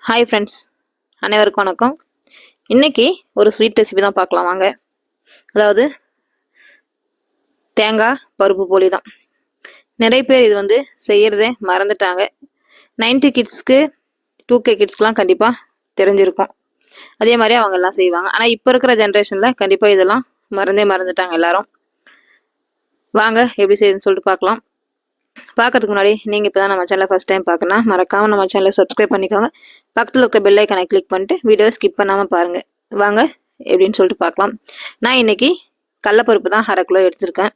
Hi friends, அனைவருக்கும் வணக்கம். இன்னைக்கு ஒரு ஸ்வீட் ரெசிபி தான் பார்க்கலாம் வாங்க. அதாவது தேங்காய் பருப்பு போலி தான். நிறைய பேர் இது செய்யறதே மறந்துட்டாங்க. 90 கிட்ஸ்க்கு 2K கிட்ஸ்க்குலாம் கண்டிப்பாக தெரிஞ்சிருக்கும். அதே மாதிரி அவங்க எல்லாம் செய்வாங்க. ஆனால் இப்போ இருக்கிற ஜென்ரேஷனில் கண்டிப்பாக இதெல்லாம் மறந்துட்டாங்க எல்லாரும். வாங்க எப்படி செய்யுதுன்னு சொல்லிட்டு பார்க்கலாம். பார்க்கறதுக்கு முன்னாடி நீங்கள் இப்போ தான் நம்ம சேனலை ஃபஸ்ட் டைம் பார்க்கணும், மறக்காமல் நம்ம சேனலை சப்ஸ்கிரைப் பண்ணிக்கோங்க. பக்கத்தில் இருக்க பெல் ஐக்கனை கிளிக் பண்ணிட்டு வீடியோ ஸ்கிப் பண்ணாமல் பாருங்கள். வாங்க எப்படின்னு சொல்லிட்டு பார்க்கலாம். நான் இன்னைக்கு கடலப்பருப்பு தான் 1/2 கிலோ எடுத்திருக்கேன்.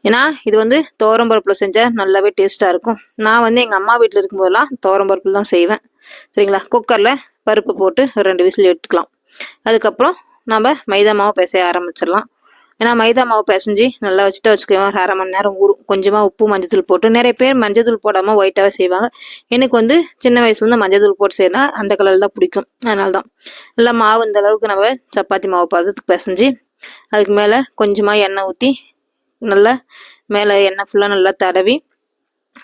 ஏன்னா இது துவரம்பருப்பில் செஞ்சால் நல்லாவே டேஸ்ட்டாக இருக்கும். நான் எங்கள் அம்மா வீட்டில் இருக்கும்போதெல்லாம் துவரம்பருப்பில் தான் செய்வேன். சரிங்களா? குக்கரில் பருப்பு போட்டு ஒரு 2 விசில் எடுத்துக்கலாம். அதுக்கப்புறம் நம்ம மைதா மாவு பிசைய ஆரம்பிச்சிடலாம். ஏன்னா மைதா மாவு பிசைஞ்சு நல்லா வச்சுக்கோங்க. 1/2 மணி நேரம் ஊறும். கொஞ்சமாக உப்பு மஞ்சத்தூள் போட்டு, நிறைய பேர் மஞ்சத்தூள் போடாமல் ஒயிட்டாகவே செய்வாங்க. எனக்கு சின்ன வயசுலேருந்து மஞ்சத்தூள் போட்டு செய்யணும், அந்த கலர் தான் பிடிக்கும். அதனால தான் நல்லா மாவு இந்த அளவுக்கு நம்ம சப்பாத்தி மாவு பதத்துக்கு பிசைஞ்சு அதுக்கு மேலே கொஞ்சமாக எண்ணெய் ஊற்றி நல்லா மேலே எண்ணெய் ஃபுல்லாக நல்லா தடவி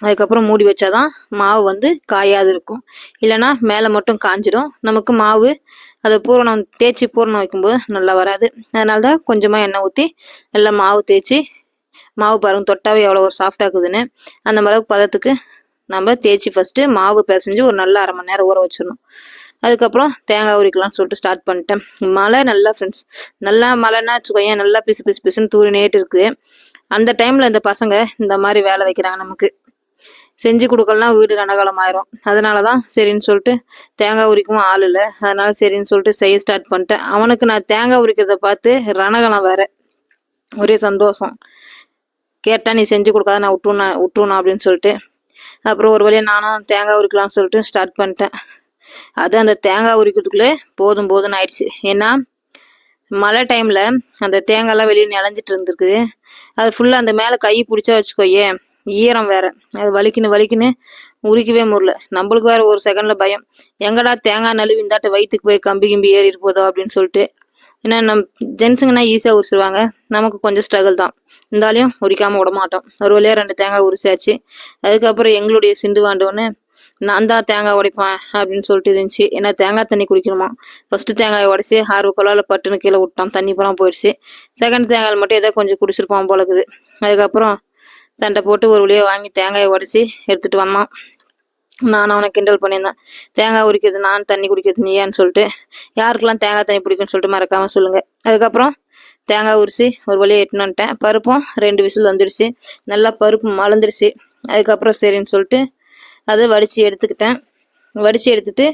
அதுக்கப்புறம் மூடி வச்சாதான் மாவு காயாது இருக்கும். இல்லைன்னா மேலே மட்டும் காஞ்சிடும். நமக்கு மாவு அதை தேய்ச்சி பூரணம் வைக்கும்போது நல்லா வராது. அதனால தான் கொஞ்சமாக எண்ணெய் ஊற்றி நல்லா மாவு தேய்ச்சி, மாவு பாருங்க தொட்டாவே எவ்வளோ ஒரு சாஃப்டாக்குதுன்னு. அந்த அளவுக்கு பதத்துக்கு நம்ம தேய்ச்சி ஃபஸ்ட்டு மாவு பிசைஞ்சு ஒரு நல்ல 1/2 மணி நேரம் ஊற வச்சிடணும். அதுக்கப்புறம் தேங்காய் உரிக்கலாம்னு சொல்லிட்டு ஸ்டார்ட் பண்ணிட்டேன். மழை நல்லா ஃப்ரெண்ட்ஸ், நல்லா மழைன்னா வச்சுக்கோங்க, நல்லா பிசுன்னு தூரி நேட்டு இருக்குது. அந்த டைமில் இந்த பசங்க இந்த மாதிரி வேலை வைக்கிறாங்க. நமக்கு செஞ்சு கொடுக்கலாம், வீடு ரணகாலம் ஆயிரும். அதனால தான் சரின்னு சொல்லிட்டு தேங்காய் உரிக்கவும் ஆள் இல்லை. அதனால சரின்னு சொல்லிட்டு செய்ய ஸ்டார்ட் பண்ணிட்டேன். அவனுக்கு நான் தேங்காய் உரிக்கிறத பார்த்து ரணகாலம் வேற, ஒரே சந்தோஷம். கேட்டா நீ செஞ்சு கொடுக்காத, நான் விட்டுருணும் அப்படின்னு சொல்லிட்டு அப்புறம் ஒரு வழியாக நானும் தேங்காய் உரிக்கலாம்னு சொல்லிட்டு ஸ்டார்ட் பண்ணிட்டேன். அது அந்த தேங்காய் உரிக்கிறதுக்குள்ளே போதும்னு ஆயிடுச்சு. ஏன்னா மழை டைமில் அந்த தேங்காய்லாம் வெளியே நிலஞ்சிட்டு இருந்துருக்குது. அது ஃபுல்லாக அந்த மேலே கை பிடிச்சா வச்சுக்கோயே, ஈரம் வேற, அது வலிக்குன்னு உரிக்கவே முடியல. நம்மளுக்கு வேற ஒரு செகண்ட்ல பயம், எங்கடா தேங்காய் நழுவி இந்தாட்ட வயிற்றுக்கு போய் கம்பி ஏறிட்டு போதோ அப்படின்னு சொல்லிட்டு. ஏன்னா ஜென்ஸுங்கன்னா ஈஸியாக உரிச்சிருவாங்க, நமக்கு கொஞ்சம் ஸ்ட்ரகிள் தான். இருந்தாலையும் உரிக்காம விட மாட்டோம். ஒரு வழியா 2 தேங்காய் உரிச்சாச்சு. அதுக்கப்புறம் எங்களுடைய சிண்டு வாண்டோன்னு நான் தான் தேங்காய் உடைப்பேன் அப்படின்னு சொல்லிட்டு இருந்துச்சு. ஏன்னா தேங்காய் தண்ணி குடிக்கணுமா. ஃபர்ஸ்ட் தேங்காய் உடைச்சி 6 குழால பட்டுன்னு கீழே விட்டான், தண்ணி பூரா போயிடுச்சு. செகண்ட் தேங்காய் மட்டும் ஏதோ கொஞ்சம் குடிச்சிருப்பான் போலக்குது. அதுக்கப்புறம் சண்டை போட்டு ஒரு வழியை வாங்கி தேங்காயை உடச்சி எடுத்துட்டு வந்தான். நான் அவனை கிண்டல் பண்ணியிருந்தேன், தேங்காய் உரிக்கிறது நான், தண்ணி குடிக்கிறது நீயான்னு சொல்லிட்டு. யாருக்கெல்லாம் தேங்காய் தண்ணி பிடிக்குன்னு சொல்லிட்டு மறக்காம சொல்லுங்க. அதுக்கப்புறம் தேங்காய் உரிச்சு ஒரு வழியை எட்டுன்னு வந்துட்டேன். பருப்பும் 2 விசில் வந்துடுச்சு, நல்லா பருப்பு மலர்ந்துடுச்சு. அதுக்கப்புறம் சரின்னு சொல்லிட்டு அதை வடித்து எடுத்துக்கிட்டேன். வடித்து எடுத்துட்டு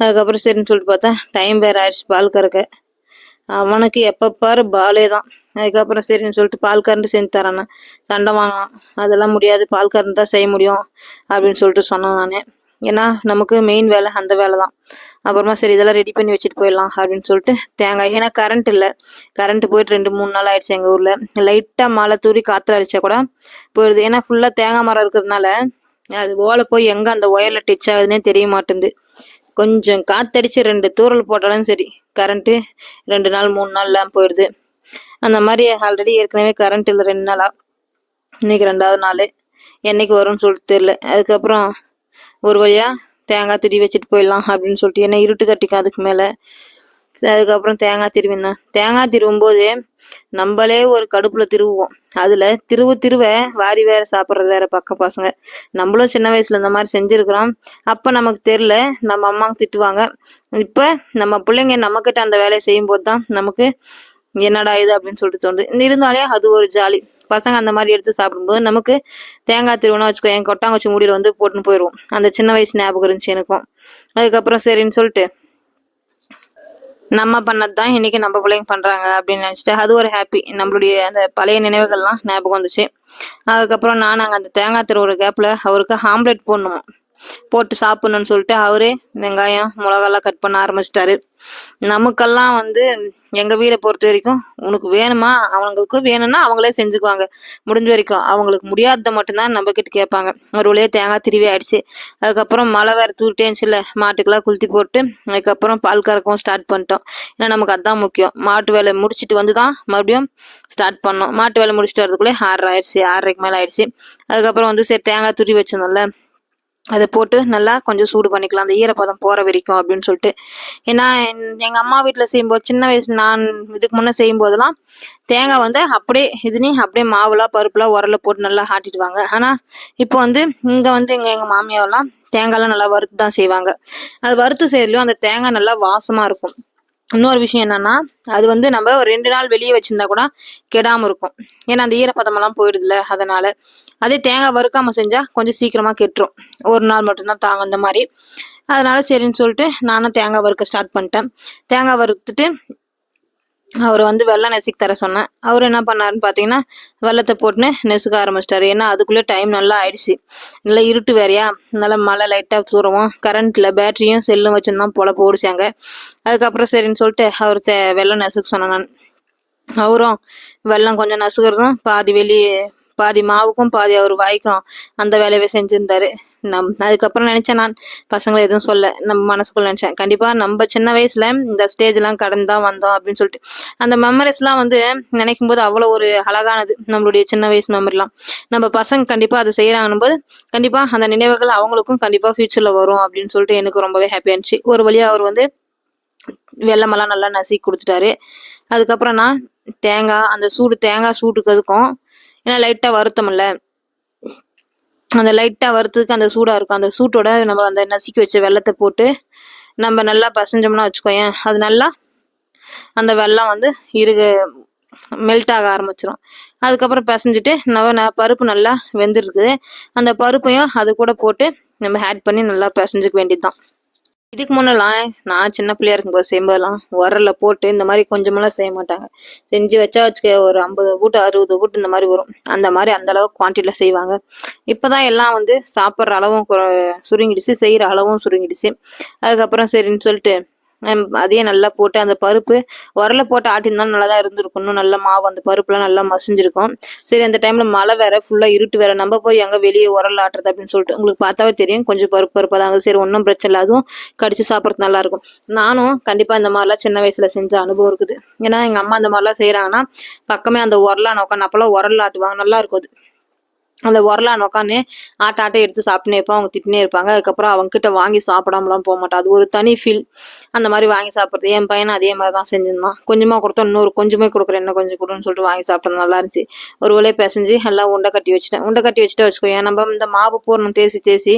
அதுக்கப்புறம் சரின்னு சொல்லிட்டு பார்த்தா டைம் வேறு ஆயிடுச்சு பால் கறக்க. அவனுக்கு எப்போ பாரு பாலே தான். அதுக்கப்புறம் சரின்னு சொல்லிட்டு பால் கறந்து செஞ்சு தரேன்னு சண்டை வாங்கினான். அதெல்லாம் முடியாது, பால் கறந்து தான் செய்ய முடியும் அப்படின்னு சொல்லிட்டு சொன்னேன் நான். ஏன்னா நமக்கு மெயின் வேலை அந்த வேலை தான். அப்புறமா சரி இதெல்லாம் ரெடி பண்ணி வச்சுட்டு போயிடலாம் அப்படின்னு சொல்லிட்டு தேங்காய், ஏன்னா கரண்ட் இல்லை. கரண்ட் போயிட்டு 2-3 நாள் ஆயிடுச்சு. எங்கள் ஊரில் லைட்டாக மழை தூரி காற்றுல அடிச்சா கூட போயிடுது. ஏன்னா ஃபுல்லாக தேங்காய் மரம் இருக்கிறதுனால அது ஓலை போய் எங்கே அந்த ஒயரில் டச் ஆகுதுன்னே தெரிய மாட்டேங்குது. கொஞ்சம் காற்றடிச்சு 2 தூரல் போட்டாலும் சரி கரண்ட்டு 2 நாள் 3 நாள்லாம் போயிடுது. அந்த மாதிரி ஆல்ரெடி ஏற்கனவே கரண்ட் இல்லை 2 நாளா. இன்னைக்கு 2வது நாள், என்னைக்கு வரும்னு சொல்லிட்டு தெரியல. அதுக்கப்புறம் ஒரு வழியா தேங்காய் திருவி வச்சுட்டு போயிடலாம் அப்படின்னு சொல்லிட்டு, ஏன்னா இருட்டு கட்டிக்கும் அதுக்கு மேலே. அதுக்கப்புறம் தேங்காய் திருவினேன். தேங்காய் திருவும்போது நம்மளே ஒரு கடுப்புல திருவுவோம். அதுல திருவ வாரி வேற சாப்பிட்றது வேற பக்க பசங்க. நம்மளும் சின்ன வயசுல இந்த மாதிரி செஞ்சிருக்கிறோம். அப்ப நமக்கு தெரியல, நம்ம அம்மாவுக்கு திட்டுவாங்க. இப்ப நம்ம பிள்ளைங்க நம்மக்கிட்ட அந்த வேலையை செய்யும் போது தான் நமக்கு என்னடா இது அப்படின்னு சொல்லிட்டு தோணுது. இருந்தாலே அது ஒரு ஜாலி. பசங்க அந்த மாதிரி எடுத்து சாப்பிடும்போது நமக்கு தேங்காய் திருவுனா வச்சுக்கோ, என் கொட்டாங்குச்சி மூடியில போட்டுன்னு போயிடுவோம். அந்த சின்ன வயசு ஞாபகம் இருந்துச்சு எனக்கும். அதுக்கப்புறம் சரின்னு சொல்லிட்டு நம்ம பண்ணது தான் இன்னைக்கு நம்ம பிள்ளைங்க பண்றாங்க அப்படின்னு நினைச்சிட்டு அது ஒரு ஹாப்பி. நம்மளுடைய அந்த பழைய நினைவுகள்லாம் ஞாபகம் வந்துச்சு. அதுக்கப்புறம் நாங்கள் அந்த தேங்காய் திருவுற கேப்ல அவருக்கு ஆம்லெட் போட்டு சாப்பிடணும்னு சொல்லிட்டு அவரே வெங்காயம் மிளகாலாம் கட் பண்ண ஆரம்பிச்சிட்டாரு. நமக்கெல்லாம் எங்க வீடை பொறுத்த வரைக்கும் உனக்கு வேணுமா, அவங்களுக்கு வேணும்னா அவங்களே செஞ்சுக்குவாங்க. முடிஞ்ச வரைக்கும் அவங்களுக்கு முடியாததை மட்டும்தான் நம்ம கிட்ட கேட்பாங்க. ஒரு வழியே தேங்காய் திருவி ஆயிடுச்சு. அதுக்கப்புறம் மழை வேற தூரிட்டேன்னுச்சுல, மாட்டுக்கெல்லாம் குளுத்தி போட்டு அதுக்கப்புறம் பால் கறக்கவும் ஸ்டார்ட் பண்ணிட்டோம். ஏன்னா நமக்கு அதுதான் முக்கியம். மாட்டு வேலை முடிச்சுட்டு தான் மறுபடியும் ஸ்டார்ட் பண்ணோம். மாட்டு வேலை முடிச்சுட்டு வரதுக்குள்ளே 6:30 ஆயிடுச்சு, 6:30க்கு மேலே ஆயிடுச்சு. அதுக்கப்புறம் சரி தேங்காய் துருவி வச்சிருந்தோம்ல, அதை போட்டு நல்லா கொஞ்சம் சூடு பண்ணிக்கலாம், அந்த ஈரப்பதம் போகிற வரைக்கும் அப்படின்னு சொல்லிட்டு. ஏன்னா எங்கள் அம்மா வீட்டில் செய்யும்போது, சின்ன வயசு நான் இதுக்கு முன்னே செய்யும்போதெல்லாம் தேங்காய் வந்து அப்படியே அப்படியே மாவுலாம் பருப்புலாம் உரல்ல போட்டு நல்லா ஆட்டிடுவாங்க. ஆனால் இப்போ வந்து இங்கே வந்து எங்கள் மாமியாரெல்லாம் தேங்காய்லாம் நல்லா வறுத்து தான் செய்வாங்க. அது வறுத்து செய்யறதுலையும் அந்த தேங்காய் நல்லா வாசமாக இருக்கும். இன்னொரு விஷயம் என்னன்னா, அது வந்து நம்ம ஒரு 2 நாள் வெளியே வச்சிருந்தா கூட கெடாம இருக்கும். ஏன்னா அந்த ஈரப்பதமெல்லாம் போயிடுதுல, அதனால. அதே தேங்காய் வறுக்காம செஞ்சா கொஞ்சம் சீக்கிரமா கெட்டுரும். ஒரு நாள் மட்டும்தான் தாங்கும் அந்த மாதிரி. அதனால சரின்னு சொல்லிட்டு நானும் தேங்காய் வறுக்க ஸ்டார்ட் பண்ணிட்டேன். தேங்காய் வறுத்துட்டு அவர் வந்து வெள்ளம் நெசுக்கி தர சொன்னேன். அவர் என்ன பண்ணாருன்னு பார்த்தீங்கன்னா, வெள்ளத்தை போட்டுன்னு நெசுக்க ஆரம்பிச்சிட்டாரு. ஏன்னா அதுக்குள்ளே டைம் நல்லா ஆயிடுச்சு. நல்லா இருட்டு வேறையா, நல்லா மழை லைட்டாக தூரவும், கரண்ட்டில் பேட்டரியும் செல்லும் வச்சுருந்தான் போல போடிச்சாங்க. அதுக்கப்புறம் சரின்னு சொல்லிட்டு அவர் வெள்ளம் நெசுக்க சொன்னேன் நான். அவரும் வெள்ளம் கொஞ்சம் நசுக்கிறதும் பாதி மாவுக்கும் பாதி அவர் வாய்க்கும் அந்த வேலையை செஞ்சிருந்தாரு. அதுக்கப்புறம் நினைச்சேன், நான் பசங்களை எதுவும் சொல்ல, நம்ம மனசுக்குள்ள நினைச்சேன், கண்டிப்பா நம்ம சின்ன வயசுல இந்த ஸ்டேஜ் எல்லாம் கடந்து தான் வந்தோம் அப்படின்னு சொல்லிட்டு. அந்த மெமரிஸ் எல்லாம் வந்து நினைக்கும் போது அவ்வளவு ஒரு அழகானது நம்மளுடைய சின்ன வயசு மெமரிலாம். நம்ம பசங்க கண்டிப்பா அதை செய்யறாங்கன்னும் போது கண்டிப்பா அந்த நினைவுகள் அவங்களுக்கும் கண்டிப்பா ஃபியூச்சர்ல வரும் அப்படின்னு சொல்லிட்டு எனக்கு ரொம்பவே ஹாப்பியா இருந்துச்சு. ஒரு வழியா அவர் வந்து வெள்ளமெல்லாம் நல்லா நசுக்கி கொடுத்துட்டாரு. அதுக்கப்புறம் நான் தேங்காய் சூட்டுக்கு அதுக்கும், ஏன்னா லைட்டா வருத்தமில்ல, அந்த லைட்டா வறுத்ததுக்கு அந்த சூடா இருக்கும். அந்த சூட்டோட நம்ம அந்த நசுக்கி வச்ச வெள்ளத்தை போட்டு நம்ம நல்லா பசைஞ்சோம்னா வச்சுக்கோயேன், அது நல்லா அந்த வெள்ளம் வந்து மெல்ட் ஆக ஆரம்பிச்சிடும். அதுக்கப்புறம் பிசைஞ்சிட்டு பருப்பு நல்லா வெந்துருக்குது, அந்த பருப்பையும் அது கூட போட்டு நம்ம ஆட் பண்ணி நல்லா பிசைஞ்சுக்க வேண்டியதுதான். இதுக்கு முன்னெல்லாம் நான் சின்ன பிள்ளையா இருக்கும்போது செய்யும்போதெல்லாம் உரல்ல போட்டு இந்த மாதிரி கொஞ்சமெல்லாம் செய்ய மாட்டாங்க. செஞ்சு வச்சுக்க ஒரு 50 பூட்டு 60 பூட்டு இந்த மாதிரி வரும். அந்த மாதிரி அந்த அளவுக்கு குவான்டிட்டியில செய்வாங்க. இப்பதான் எல்லாம் வந்து சாப்பிட்ற அளவும் சுருங்கிடுச்சு, செய்யற அளவும் சுருங்கிடுச்சு. அதுக்கப்புறம் சரின்னு சொல்லிட்டு அதையே நல்லா போட்டு அந்த பருப்பு உரல போட்டு ஆட்டியிருந்தாலும் நல்லா தான் இருந்திருக்கும். இன்னும் நல்ல மாவு அந்த பருப்புலாம் நல்லா மசிஞ்சிருக்கும். சரி, அந்த டைம்ல மழை வேற, ஃபுல்லா இருட்டு வேற, நம்ம போய் எங்க வெளியே உரல் ஆட்டுறது அப்படின்னு சொல்லிட்டு உங்களுக்கு பார்த்தாவே தெரியும், கொஞ்சம் பருப்பா தாங்க. சரி, ஒன்றும் பிரச்சனை இல்லை, அதுவும் கடிச்சு சாப்பிட்றது நல்லா இருக்கும். நானும் கண்டிப்பா இந்த மாதிரிலாம் சின்ன வயசுல செஞ்ச அனுபவம் இருக்குது. ஏன்னா எங்க அம்மா அந்த மாதிரிலாம் செய்யறாங்கன்னா பக்கமே அந்த உரலான உட்காந்து அப்பெல்லாம் உரல் ஆட்டுவாங்க, நல்லா இருக்கும் அது. அந்த உரலான உட்காந்து ஆட்டை எடுத்து சாப்பிட்டுனே இருப்பான். அவங்க திட்டினே இருப்பாங்க. அதுக்கப்புறம் அவங்க கிட்ட வாங்கி சாப்பிடாமலாம் போக மாட்டான். அது ஒரு தனி ஃபீல், அந்த மாதிரி வாங்கி சாப்பிட்றது. என் பையனை அதே மாதிரி தான் செஞ்சிருந்தான். கொஞ்சமா கொடுத்தா இன்னொரு கொஞ்சமே கொடுக்குறேன், என்ன கொஞ்சம் கொடுன்னு சொல்லிட்டு வாங்கி சாப்பிட்றது நல்லா இருந்துச்சு. ஒரு வேலையை பிசைஞ்சு எல்லாம் உண்டை கட்டி வச்சுட்டு வச்சுக்கோங்க. நம்ம இந்த மாவு பூரணம் தேசி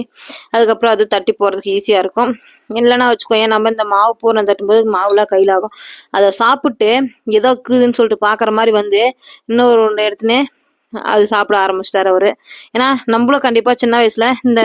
அதுக்கப்புறம் அது தட்டி போடுறதுக்கு ஈஸியா இருக்கும். இல்லைன்னா வச்சுக்கோங்க, நம்ம இந்த மாவு பூரணம் தட்டும்போது மாவுலாம் கையில் ஆகும். அதை சாப்பிட்டு ஏதோ இருக்குதுன்னு சொல்லிட்டு பாக்குற மாதிரி வந்து இன்னொரு இடத்துனே அது சாப்பிட ஆரம்பிச்சிட்டாரு அவரு. ஏன்னா நம்மளும் கண்டிப்பா சின்ன வயசுல இந்த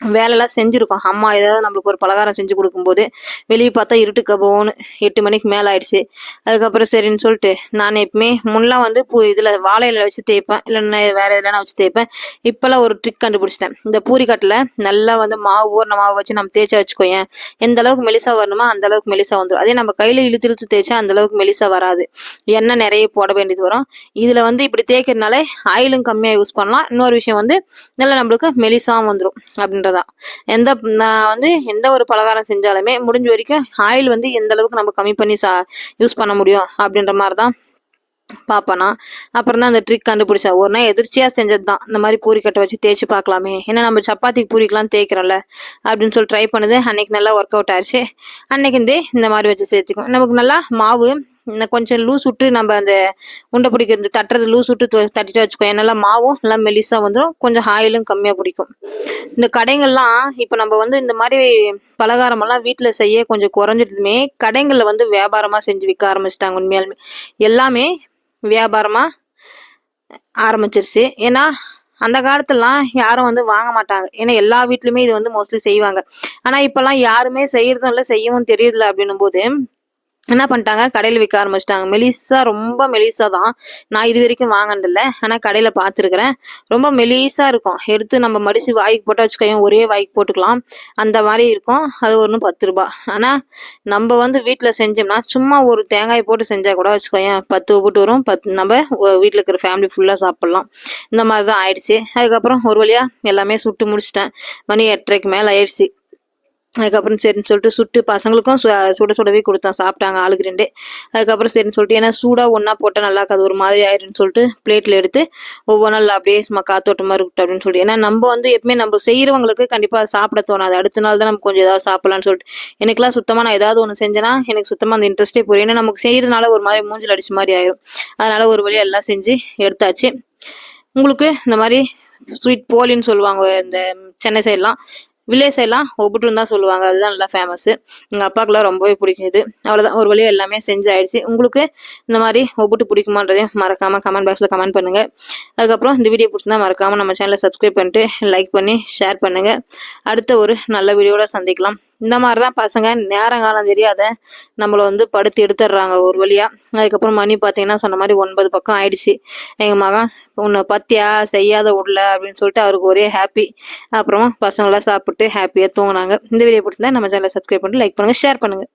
வேலைலாம் செஞ்சிருக்கோம். அம்மா ஏதாவது நம்மளுக்கு ஒரு பலகாரம் செஞ்சு கொடுக்கும்போது வெளியே பார்த்தா இருட்டு கபோன்னு 8 மணிக்கு மேலே ஆயிடுச்சு. அதுக்கப்புறம் சரின்னு சொல்லிட்டு நான் எப்பவுமே முன்னெல்லாம் வந்து இதுல வாழையில வச்சு தேய்ப்பேன், இல்லைன்னா வேற எதுலாம் வச்சு தேய்ப்பேன். இப்பெல்லாம் ஒரு ட்ரிக் கண்டுபிடிச்சிட்டேன். இந்த பூரிக்கட்டில் நல்லா வந்து ஊறின மாவு வச்சு நம்ம தேய்ச்சா வச்சுக்கோயேன், எந்த அளவுக்கு மெலிசா வரணுமோ அந்த அளவுக்கு மெலிசா வந்துடும். அதே நம்ம கையில இழுத்து தேய்ச்சா அந்த அளவுக்கு மெலிசா வராது, எண்ணெய் நிறைய போட வேண்டியது வரும். இதுல வந்து இப்படி தேய்க்கிறதுனால ஆயிலும் கம்மியா யூஸ் பண்ணலாம். இன்னொரு விஷயம் வந்து நல்லா நம்மளுக்கு மெலிசாவும் வந்துடும் அப்படின்றதான். நான் வந்து எந்த ஒரு பலகாரம் செஞ்சாலுமே முடிஞ்ச வரைக்கும் ஆயில் வந்து எந்த அளவுக்கு நம்ம கம்மி பண்ணி யூஸ் பண்ண முடியும் அப்படின்ற மாதிரிதான் பாப்பனா. அப்புறம் தான் அந்த ட்ரிக் கண்டுபிடிச்சேன். ஒரு நாள் எதிர்ச்சியா செஞ்சதுதான், இந்த மாதிரி பூரிக்கட்டை வச்சு தேய்ச்சி பார்க்கலாமே, ஏன்னா நம்ம சப்பாத்திக்கு பூரிக்கெல்லாம் தேய்க்கிறோம்ல அப்படின்னு சொல்லி ட்ரை பண்ணுது. அன்னைக்கு நல்லா ஒர்க் அவுட் ஆயிடுச்சு. அன்னைக்கு இந்த மாதிரி வச்சு சேர்த்துக்கும். நமக்கு நல்லா மாவு கொஞ்சம் லூஸ் விட்டு நம்ம அந்த உண்டை பிடிக்கிறது தட்டுறது லூஸ் விட்டு தட்டிட்டு வச்சுக்கோ, நல்லா மாவும் நல்லா மெலிசா வந்துடும், கொஞ்சம் ஆயிலும் கம்மியா பிடிக்கும். இந்த கடைகள்லாம் இப்ப நம்ம வந்து இந்த மாதிரி பலகாரம் எல்லாம் வீட்டுல செய்ய கொஞ்சம் குறைஞ்சிட்டுமே, கடைகள்ல வந்து வியாபாரமா செஞ்சு விற்க ஆரம்பிச்சிட்டாங்க. உண்மையாலுமே எல்லாமே வியாபாரமா ஆரம்பிச்சிருச்சு. ஏன்னா அந்த காலத்துலாம் யாரும் வந்து வாங்க மாட்டாங்க, ஏன்னா எல்லா வீட்லயுமே இது வந்து மோஸ்ட்லி செய்வாங்க. ஆனா இப்பெல்லாம் யாருமே செய்யறதும் இல்லை, செய்யவும் தெரியுதுல அப்படின்னும் போது என்ன பண்ணிட்டாங்க, கடையில் விற்க ஆரம்பிச்சிட்டாங்க. மெலிசா, ரொம்ப மெலிசா தான். நான் இது வரைக்கும் வாங்கினதில்ல, ஆனால் கடையில் பார்த்துருக்குறேன். ரொம்ப மெலிசா இருக்கும். எடுத்து நம்ம மடித்து வாய்க்கு போட்டால் வச்சுக்கோங்க, ஒரே வாய்க்கு போட்டுக்கலாம், அந்த மாதிரி இருக்கும். அது ஒன்று 10 ரூபா. ஆனால் நம்ம வந்து வீட்டில் செஞ்சோம்னா சும்மா ஒரு தேங்காய் போட்டு செஞ்சால் கூட வச்சுக்கோங்க 10 போட்டு வரும். நம்ம வீட்டில் இருக்கிற ஃபேமிலி ஃபுல்லாக சாப்பிட்லாம். இந்த மாதிரி தான் ஆயிடுச்சு. அதுக்கப்புறம் ஒரு வழியாக எல்லாமே சுட்டு முடிச்சிட்டேன். மணி 8:30க்கு மேலே ஆயிடுச்சு. அதுக்கப்புறம் சரின்னு சொல்லிட்டு சுட்டு பசங்களுக்கும் சுட சுடவே கொடுத்தோம், சாப்பிட்டாங்க ஆளுக்கு 2. அதுக்கப்புறம் சரின்னு சொல்லிட்டு ஏன்னா சூடாக ஒன்றா போட்டால் நல்லா இருக்காது, ஒரு மாதிரி ஆயிடுன்னு சொல்லிட்டு பிளேட்டில் எடுத்து ஒவ்வொன்றும் அப்படியே சும்மா காத்தோட்டமாக இருக்கட்டும் அப்படின்னு சொல்லிட்டு. ஏன்னா நம்ம வந்து எப்பவுமே நம்ம செய்கிறவங்களுக்கு கண்டிப்பாக சாப்பிட தோணாது, அடுத்த நாள் தான் நம்ம கொஞ்சம் ஏதாவது சாப்பிடலான்னு சொல்லிட்டு. எனக்குலாம் சுத்தமாக நான் ஏதாவது ஒன்று செஞ்சேன்னா எனக்கு சுத்தமாக அந்த இன்ட்ரெஸ்ட்டே போயிடும். ஏன்னா நமக்கு செய்கிறதுனால ஒரு மாதிரி மூஞ்சில் அடிச்ச மாதிரி ஆயிரும். அதனால ஒரு வழியாக எல்லாம் செஞ்சு எடுத்தாச்சு. உங்களுக்கு இந்த மாதிரி ஸ்வீட் போலின்னு சொல்லுவாங்க இந்த சென்னை சைட்லாம், வில்லேஜ் சைட்லாம் ஒப்புட்டுன்னு தான் சொல்லுவாங்க, அதுதான் நல்லா ஃபேமஸ். எங்கள் அப்பாவுக்குலாம் ரொம்பவே பிடிக்கும் இது. அவ்வளோதான், ஒரு வழியாக எல்லாமே செஞ்சு ஆயிடுச்சு. உங்களுக்கு இந்த மாதிரி ஒப்புட்டு பிடிக்குமான்றதையும் மறக்காமல் கமெண்ட் பாக்ஸில் கமெண்ட் பண்ணுங்கள். அதுக்கப்புறம் இந்த வீடியோ பிடிச்சிருந்தா மறக்காமல் நம்ம சேனலை சப்ஸ்கிரைப் பண்ணிட்டு லைக் பண்ணி ஷேர் பண்ணுங்கள். அடுத்த ஒரு நல்ல வீடியோட சந்திக்கலாம். இந்த மாதிரி தான் பசங்க நேரங்காலம் தெரியாத நம்மளை வந்து படுத்து எடுத்துடுறாங்க ஒரு வழியாக. அதுக்கப்புறம் மணி பார்த்தீங்கன்னா சொன்ன மாதிரி 9 பக்கம் ஆயிடுச்சு. எங்கள் மகன் உன்னை பத்தியா செய்யாத விடல அப்படின்னு சொல்லிட்டு அவருக்கு ஒரே ஹாப்பி. அப்புறமா பசங்களாம் சாப்பிட்டு ஹாப்பியாக தூங்கினாங்க. இந்த வீடியோ பிடிச்சிருந்தா நம்ம சேனலை சப்ஸ்கிரைப் பண்ணிட்டு லைக் பண்ணுங்கள், ஷேர் பண்ணுங்கள்.